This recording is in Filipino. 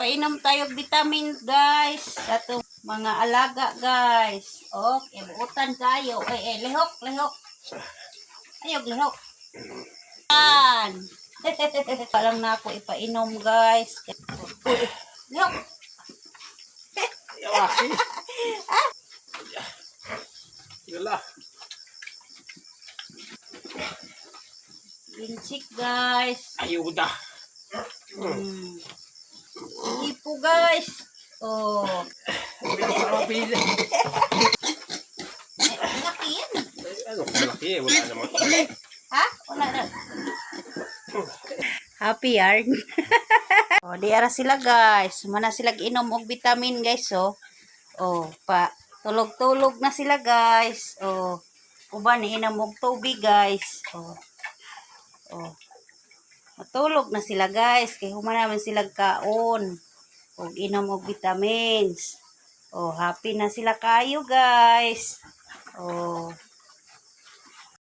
painom tayo vitamin guys. Ato mga alaga guys. Okay, buutan tayo. Lihok. Ayog, lihok. Yan. Parang na ako ipainom guys. Lihok. Yala. Ginsik guys. Ayuda. Ipo guys. Oh. Laki yan. Ano malaki eh. Wala naman. Ha? Wala na. Happy yarn. Oh, di ara sila guys. Mana sila inom og vitamin guys oh. Oh, tulog-tulog na sila guys. Oh. Uban inom og tubig guys. Oh. Oh. Matulog na sila guys. Kay humana man sila kaon. Og inom og vitamins. Oh, happy na sila kayo guys. Oh.